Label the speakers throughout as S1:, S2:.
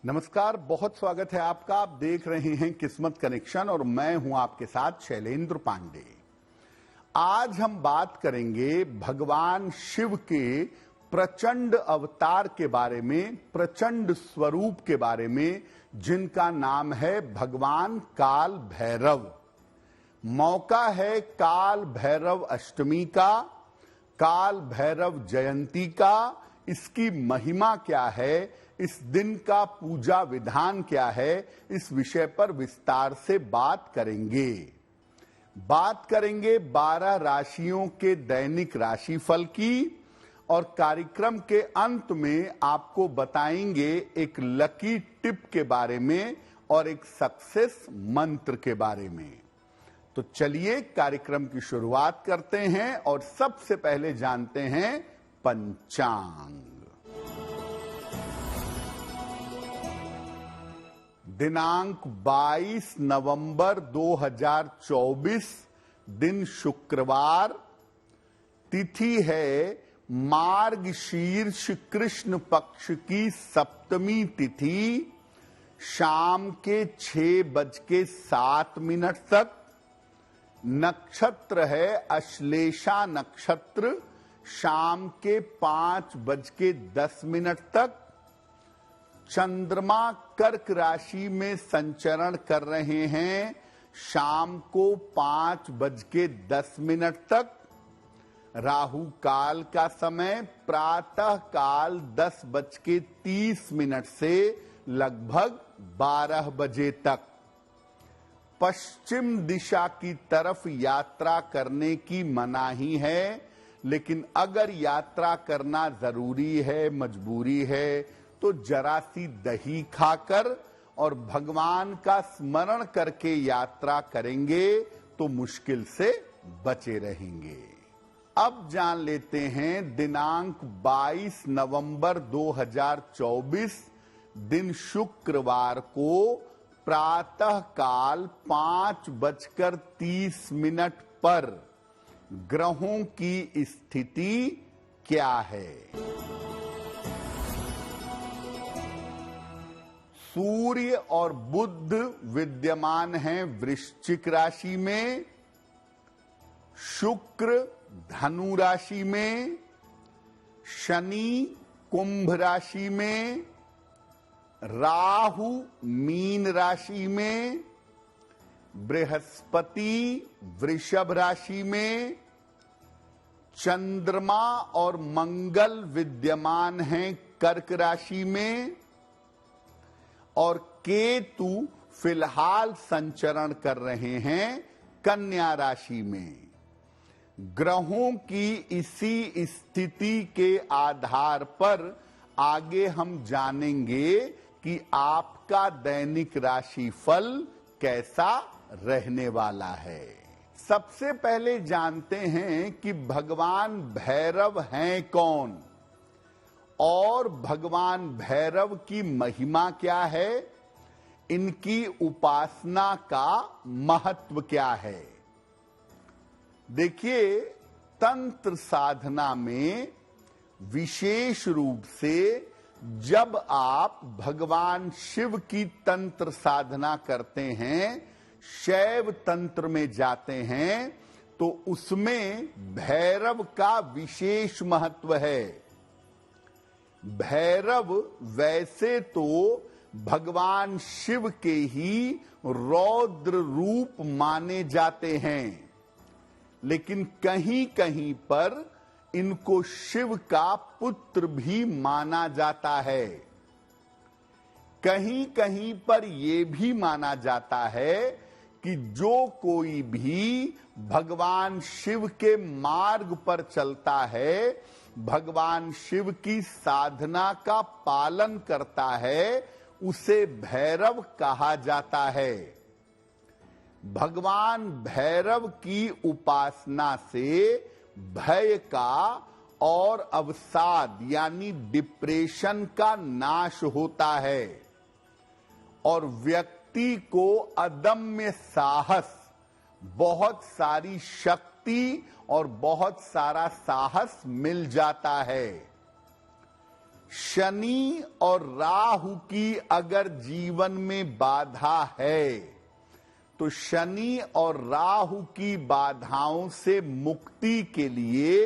S1: नमस्कार, बहुत स्वागत है आपका। आप देख रहे हैं किस्मत कनेक्शन और मैं हूं आपके साथ शैलेंद्र पांडे। आज हम बात करेंगे भगवान शिव के प्रचंड अवतार के बारे में, प्रचंड स्वरूप के बारे में, जिनका नाम है भगवान काल भैरव। मौका है काल भैरव अष्टमी का, काल भैरव जयंती का। इसकी महिमा क्या है, इस दिन का पूजा विधान क्या है, इस विषय पर विस्तार से बात करेंगे। 12 राशियों के दैनिक राशिफल की और कार्यक्रम के अंत में आपको बताएंगे एक लकी टिप के बारे में और एक सक्सेस मंत्र के बारे में। तो चलिए कार्यक्रम की शुरुआत करते हैं और सबसे पहले जानते हैं पंचांग। दिनांक 22 नवंबर 2024, दिन शुक्रवार, तिथि है मार्गशीर्ष कृष्ण पक्ष की सप्तमी तिथि, शाम के 6:07 तक। नक्षत्र है अश्लेषा नक्षत्र, शाम के 5:10 तक। चंद्रमा कर्क राशि में संचरण कर रहे हैं, शाम को 5:10 तक। राहु काल का समय प्रातः काल 10:30 से लगभग 12 बजे तक। पश्चिम दिशा की तरफ यात्रा करने की मनाही है, लेकिन अगर यात्रा करना जरूरी है, मजबूरी है, तो जरा सी दही खाकर और भगवान का स्मरण करके यात्रा करेंगे तो मुश्किल से बचे रहेंगे। अब जान लेते हैं दिनांक 22 नवंबर 2024, दिन शुक्रवार को प्रातः काल 5:30 पर ग्रहों की स्थिति क्या है। सूर्य और बुध विद्यमान हैं वृश्चिक राशि में, शुक्र धनु राशि में, शनि कुंभ राशि में, राहु मीन राशि में, बृहस्पति वृषभ राशि में, चंद्रमा और मंगल विद्यमान हैं कर्क राशि में और केतु फिलहाल संचरण कर रहे हैं कन्या राशि में। ग्रहों की इसी स्थिति के आधार पर आगे हम जानेंगे कि आपका दैनिक राशिफल कैसा रहने वाला है। सबसे पहले जानते हैं कि भगवान भैरव हैं कौन और भगवान भैरव की महिमा क्या है, इनकी उपासना का महत्व क्या है। देखिए, तंत्र साधना में विशेष रूप से जब आप भगवान शिव की तंत्र साधना करते हैं, शैव तंत्र में जाते हैं, तो उसमें भैरव का विशेष महत्व है। भैरव वैसे तो भगवान शिव के ही रौद्र रूप माने जाते हैं, लेकिन कहीं कहीं पर इनको शिव का पुत्र भी माना जाता है। कहीं कहीं पर यह भी माना जाता है कि जो कोई भी भगवान शिव के मार्ग पर चलता है, भगवान शिव की साधना का पालन करता है, उसे भैरव कहा जाता है। भगवान भैरव की उपासना से भय का और अवसाद यानी डिप्रेशन का नाश होता है और व्यक्ति को अदम्य साहस, बहुत सारी शक्ति और बहुत सारा साहस मिल जाता है। शनि और राहु की अगर जीवन में बाधा है तो शनि और राहु की बाधाओं से मुक्ति के लिए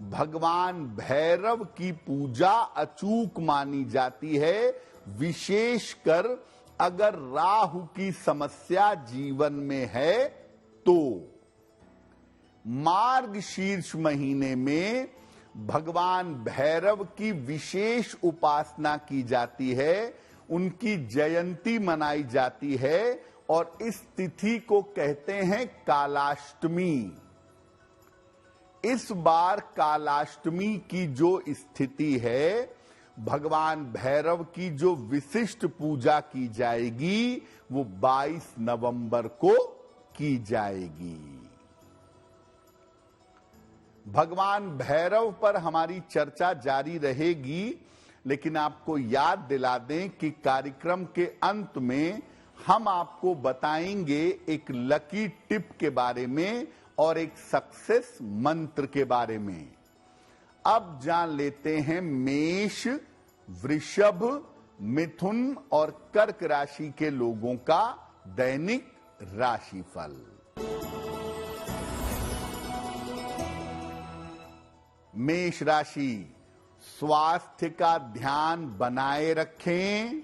S1: भगवान भैरव की पूजा अचूक मानी जाती है। विशेषकर अगर राहु की समस्या जीवन में है तो मार्गशीर्ष महीने में भगवान भैरव की विशेष उपासना की जाती है, उनकी जयंती मनाई जाती है और इस तिथि को कहते हैं कालाष्टमी। इस बार कालाष्टमी की जो स्थिति है, भगवान भैरव की जो विशिष्ट पूजा की जाएगी वो 22 नवंबर को की जाएगी। भगवान भैरव पर हमारी चर्चा जारी रहेगी, लेकिन आपको याद दिला दें कि कार्यक्रम के अंत में हम आपको बताएंगे एक लकी टिप के बारे में और एक सक्सेस मंत्र के बारे में। अब जान लेते हैं मेष, वृषभ, मिथुन और कर्क राशि के लोगों का दैनिक राशिफल। मेष राशि, स्वास्थ्य का ध्यान बनाए रखें,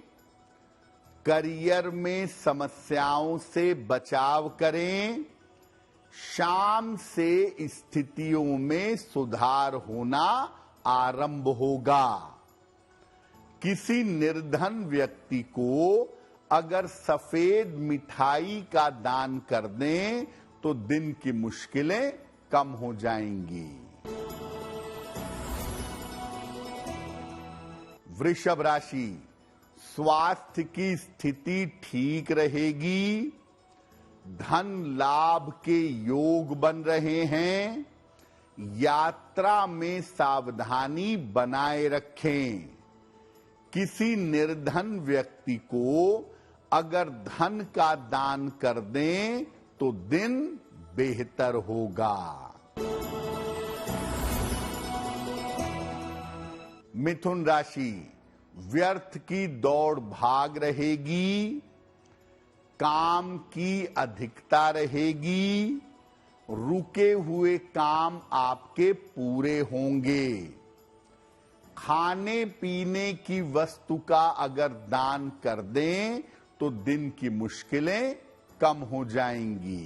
S1: करियर में समस्याओं से बचाव करें, शाम से स्थितियों में सुधार होना आरंभ होगा। किसी निर्धन व्यक्ति को अगर सफेद मिठाई का दान कर दें तो दिन की मुश्किलें कम हो जाएंगी। वृषभ राशि, स्वास्थ्य की स्थिति ठीक रहेगी, धन लाभ के योग बन रहे हैं, यात्रा में सावधानी बनाए रखें। किसी निर्धन व्यक्ति को अगर धन का दान कर दें तो दिन बेहतर होगा। मिथुन राशि, व्यर्थ की दौड़ भाग रहेगी, काम की अधिकता रहेगी, रुके हुए काम आपके पूरे होंगे। खाने पीने की वस्तु का अगर दान कर दें तो दिन की मुश्किलें कम हो जाएंगी।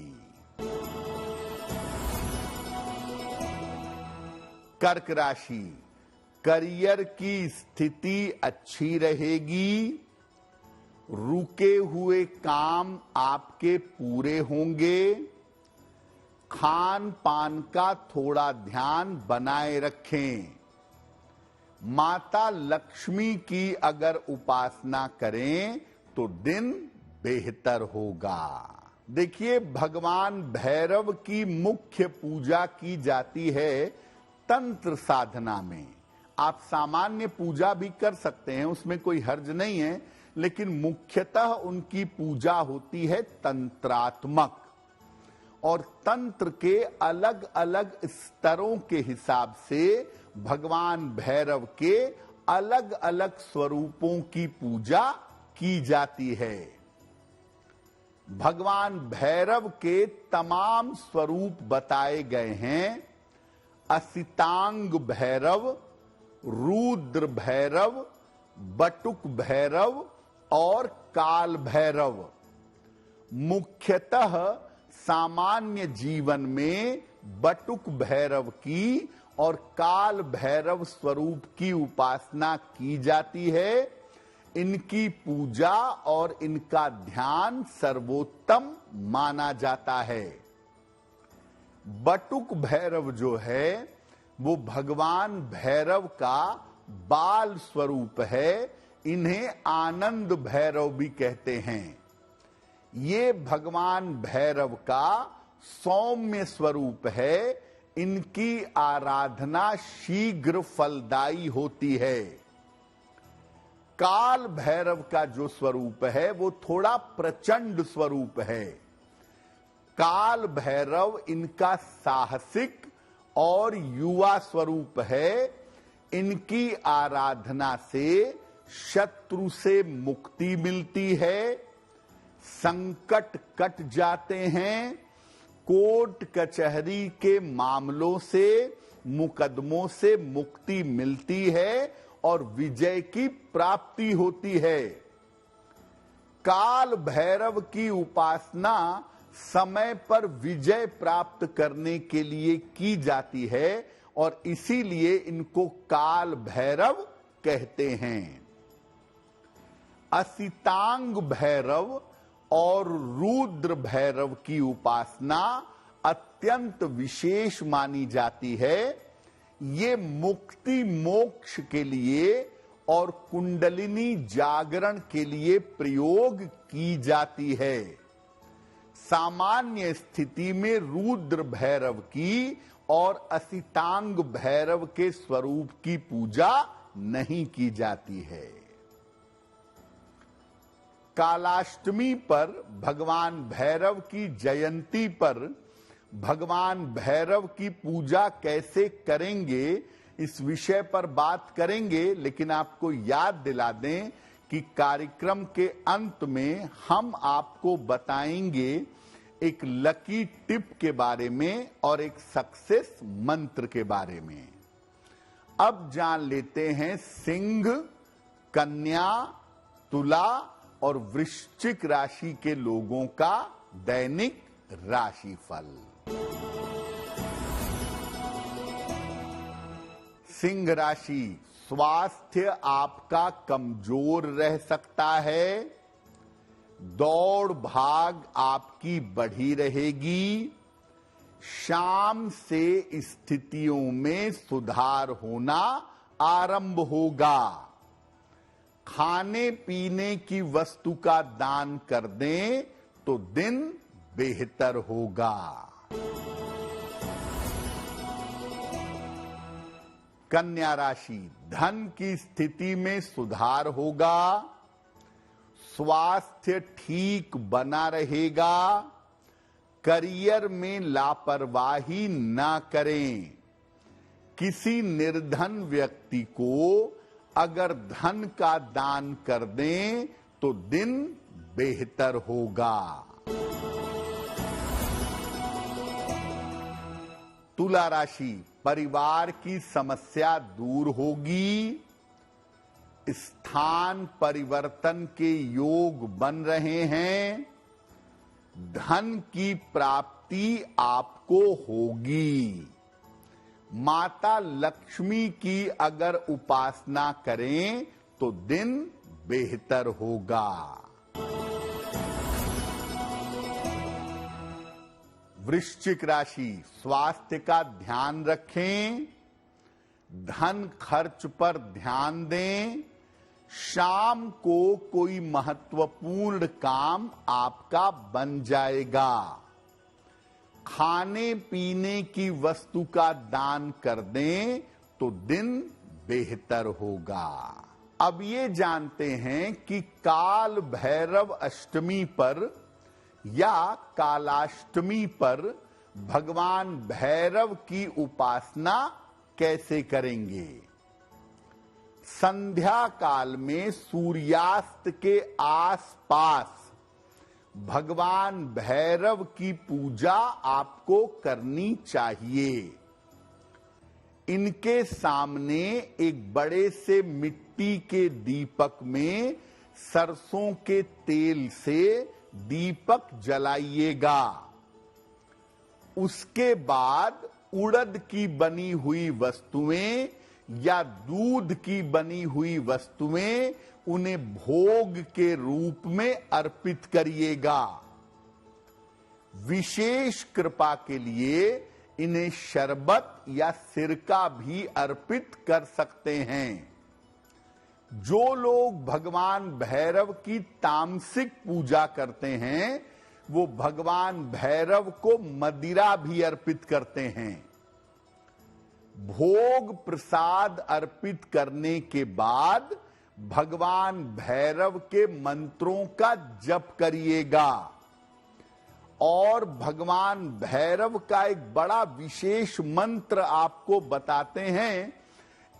S1: कर्क राशि, करियर की स्थिति अच्छी रहेगी, रुके हुए काम आपके पूरे होंगे, खान पान का थोड़ा ध्यान बनाए रखें। माता लक्ष्मी की अगर उपासना करें तो दिन बेहतर होगा। देखिए, भगवान भैरव की मुख्य पूजा की जाती है तंत्र साधना में। आप सामान्य पूजा भी कर सकते हैं, उसमें कोई हर्ज नहीं है, लेकिन मुख्यतः उनकी पूजा होती है तंत्रात्मक। और तंत्र के अलग अलग स्तरों के हिसाब से भगवान भैरव के अलग अलग स्वरूपों की पूजा की जाती है। भगवान भैरव के तमाम स्वरूप बताए गए हैं। असितांग भैरव, रुद्र भैरव, बटुक भैरव और काल भैरव। मुख्यतः सामान्य जीवन में बटुक भैरव की और काल भैरव स्वरूप की उपासना की जाती है। इनकी पूजा और इनका ध्यान सर्वोत्तम माना जाता है। बटुक भैरव जो है वो भगवान भैरव का बाल स्वरूप है। इन्हें आनंद भैरव भी कहते हैं। ये भगवान भैरव का सौम्य स्वरूप है। इनकी आराधना शीघ्र फलदायी होती है। काल भैरव का जो स्वरूप है वो थोड़ा प्रचंड स्वरूप है। काल भैरव इनका साहसिक और युवा स्वरूप है। इनकी आराधना से शत्रु से मुक्ति मिलती है, संकट कट जाते हैं, कोर्ट कचहरी के मामलों से, मुकदमों से मुक्ति मिलती है और विजय की प्राप्ति होती है। काल भैरव की उपासना समय पर विजय प्राप्त करने के लिए की जाती है और इसीलिए इनको काल भैरव कहते हैं। असितांग भैरव और रुद्र भैरव की उपासना अत्यंत विशेष मानी जाती है। ये मुक्ति मोक्ष के लिए और कुंडलिनी जागरण के लिए प्रयोग की जाती है। सामान्य स्थिति में रुद्र भैरव की और असितांग भैरव के स्वरूप की पूजा नहीं की जाती है। कालाष्टमी पर भगवान भैरव की जयंती पर भगवान भैरव की पूजा कैसे करेंगे, इस विषय पर बात करेंगे, लेकिन आपको याद दिला दें कि कार्यक्रम के अंत में हम आपको बताएंगे एक लकी टिप के बारे में और एक सक्सेस मंत्र के बारे में। अब जान लेते हैं सिंह, कन्या, तुला और वृश्चिक राशि के लोगों का दैनिक राशिफल। सिंह राशि, स्वास्थ्य आपका कमजोर रह सकता है। दौड़ भाग आपकी बढ़ी रहेगी। शाम से स्थितियों में सुधार होना आरंभ होगा। खाने पीने की वस्तु का दान कर दें तो दिन बेहतर होगा। कन्या राशि, धन की स्थिति में सुधार होगा। स्वास्थ्य ठीक बना रहेगा। करियर में लापरवाही न करें। किसी निर्धन व्यक्ति को अगर धन का दान कर दें तो दिन बेहतर होगा। तुला राशि, परिवार की समस्या दूर होगी। स्थान परिवर्तन के योग बन रहे हैं। धन की प्राप्ति आपको होगी। माता लक्ष्मी की अगर उपासना करें तो दिन बेहतर होगा। वृश्चिक राशि, स्वास्थ्य का ध्यान रखें। धन खर्च पर ध्यान दें। शाम को कोई महत्वपूर्ण काम आपका बन जाएगा। खाने पीने की वस्तु का दान कर दें तो दिन बेहतर होगा। अब ये जानते हैं कि काल भैरव अष्टमी पर या कालाष्टमी पर भगवान भैरव की उपासना कैसे करेंगे। संध्या काल में सूर्यास्त के आसपास भगवान भैरव की पूजा आपको करनी चाहिए। इनके सामने एक बड़े से मिट्टी के दीपक में सरसों के तेल से दीपक जलाइएगा। उसके बाद उड़द की बनी हुई वस्तुएं या दूध की बनी हुई वस्तुएं उन्हें भोग के रूप में अर्पित करिएगा। विशेष कृपा के लिए इन्हें शरबत या सिरका भी अर्पित कर सकते हैं। जो लोग भगवान भैरव की तामसिक पूजा करते हैं वो भगवान भैरव को मदिरा भी अर्पित करते हैं। भोग प्रसाद अर्पित करने के बाद भगवान भैरव के मंत्रों का जप करिएगा। और भगवान भैरव का एक बड़ा विशेष मंत्र आपको बताते हैं।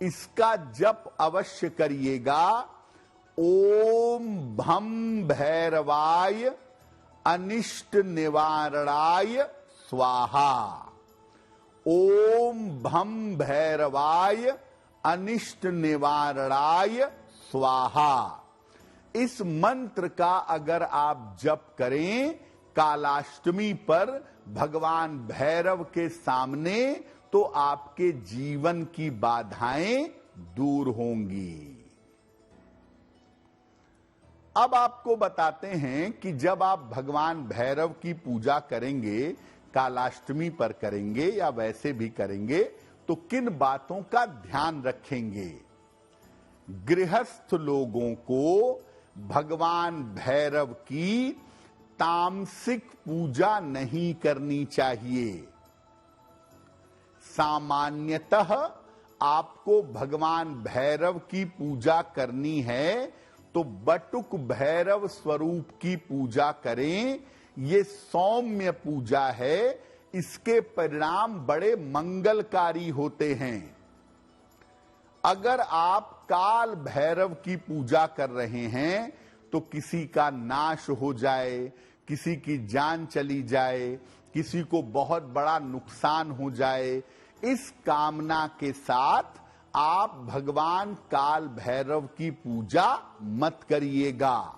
S1: इसका जप अवश्य करिएगा। ओम भम भैरवाय अनिष्ट निवारणाय स्वाहा। ओम भम भैरवाय अनिष्ट निवारणाय स्वाहा। इस मंत्र का अगर आप जप करें कालाष्टमी पर भगवान भैरव के सामने, तो आपके जीवन की बाधाएं दूर होंगी। अब आपको बताते हैं कि जब आप भगवान भैरव की पूजा करेंगे, कालाष्टमी पर करेंगे या वैसे भी करेंगे, तो किन बातों का ध्यान रखेंगे। गृहस्थ लोगों को भगवान भैरव की तामसिक पूजा नहीं करनी चाहिए। सामान्यतः आपको भगवान भैरव की पूजा करनी है तो बटुक भैरव स्वरूप की पूजा करें। ये सौम्य पूजा है, इसके परिणाम बड़े मंगलकारी होते हैं। अगर आप काल भैरव की पूजा कर रहे हैं तो किसी का नाश हो जाए, किसी की जान चली जाए, किसी को बहुत बड़ा नुकसान हो जाए, इस कामना के साथ आप भगवान काल भैरव की पूजा मत करिएगा।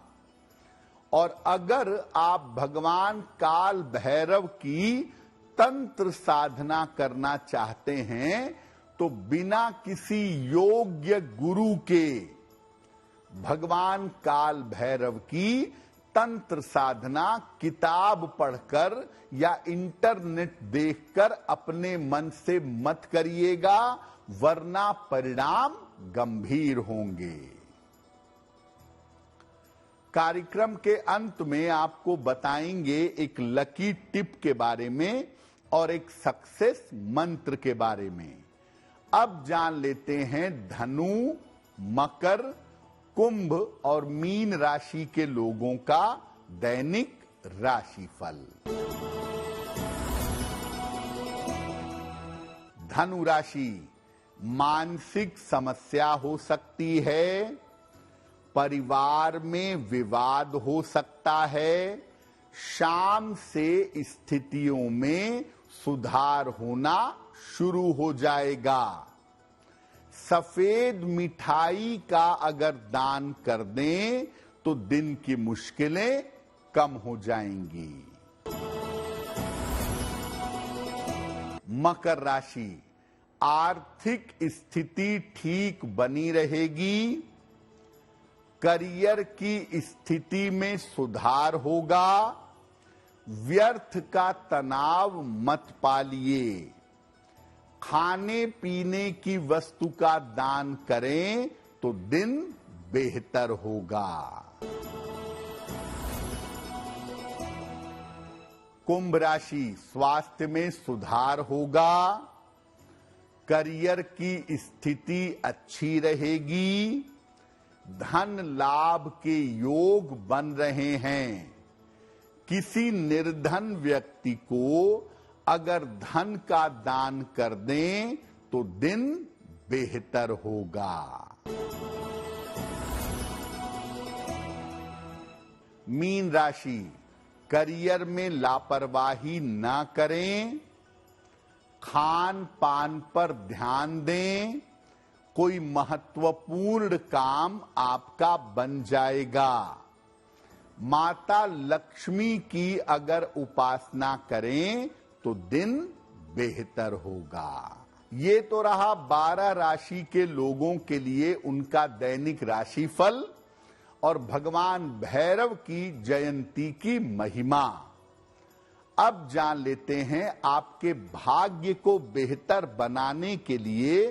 S1: और अगर आप भगवान काल भैरव की तंत्र साधना करना चाहते हैं तो बिना किसी योग्य गुरु के भगवान काल भैरव की तंत्र साधना किताब पढ़कर या इंटरनेट देखकर अपने मन से मत करिएगा, वरना परिणाम गंभीर होंगे। कार्यक्रम के अंत में आपको बताएंगे एक लकी टिप के बारे में और एक सक्सेस मंत्र के बारे में। अब जान लेते हैं धनु, मकर, कुंभ और मीन राशि के लोगों का दैनिक राशिफल। धनु राशि, मानसिक समस्या हो सकती है, परिवार में विवाद हो सकता है, शाम से स्थितियों में सुधार होना शुरू हो जाएगा। सफेद मिठाई का अगर दान कर दें तो दिन की मुश्किलें कम हो जाएंगी। मकर राशि, आर्थिक स्थिति ठीक बनी रहेगी, करियर की स्थिति में सुधार होगा, व्यर्थ का तनाव मत पालिए, खाने पीने की वस्तु का दान करें तो दिन बेहतर होगा। कुंभ राशि, स्वास्थ्य में सुधार होगा, करियर की स्थिति अच्छी रहेगी, धन लाभ के योग बन रहे हैं। किसी निर्धन व्यक्ति को अगर धन का दान कर दें तो दिन बेहतर होगा। मीन राशि, करियर में लापरवाही न करें, खान पान पर ध्यान दें, कोई महत्वपूर्ण काम आपका बन जाएगा। माता लक्ष्मी की अगर उपासना करें तो दिन बेहतर होगा। ये तो रहा 12 राशि के लोगों के लिए उनका दैनिक राशिफल और भगवान भैरव की जयंती की महिमा। अब जान लेते हैं आपके भाग्य को बेहतर बनाने के लिए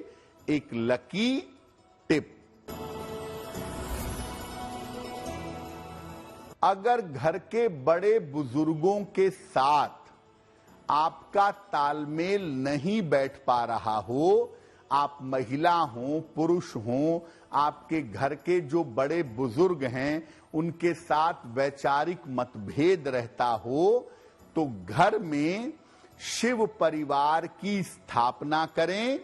S1: एक लकी टिप। अगर घर के बड़े बुजुर्गों के साथ आपका तालमेल नहीं बैठ पा रहा हो, आप महिला हो, पुरुष हो, आपके घर के जो बड़े बुजुर्ग हैं उनके साथ वैचारिक मतभेद रहता हो, तो घर में शिव परिवार की स्थापना करें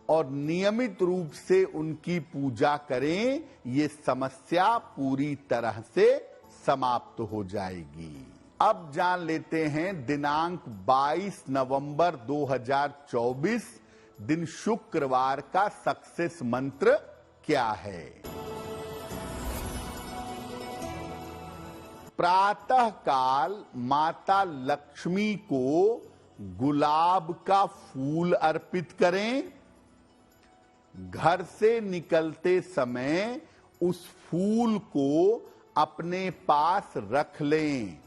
S1: और नियमित रूप से उनकी पूजा करें, ये समस्या पूरी तरह से समाप्त हो जाएगी। अब जान लेते हैं दिनांक 22 नवंबर 2024 दिन शुक्रवार का सक्सेस मंत्र क्या है। प्रातः काल माता लक्ष्मी को गुलाब का फूल अर्पित करें। घर से निकलते समय उस फूल को अपने पास रख लें।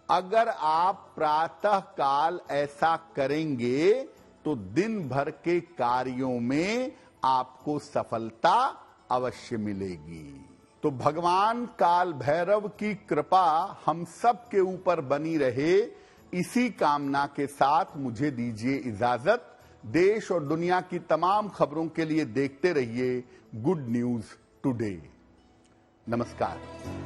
S1: अगर आप प्रातः काल ऐसा करेंगे तो दिन भर के कार्यों में आपको सफलता अवश्य मिलेगी। तो भगवान काल भैरव की कृपा हम सब के ऊपर बनी रहे, इसी कामना के साथ मुझे दीजिए इजाजत। देश और दुनिया की तमाम खबरों के लिए देखते रहिए गुड न्यूज टुडे। नमस्कार।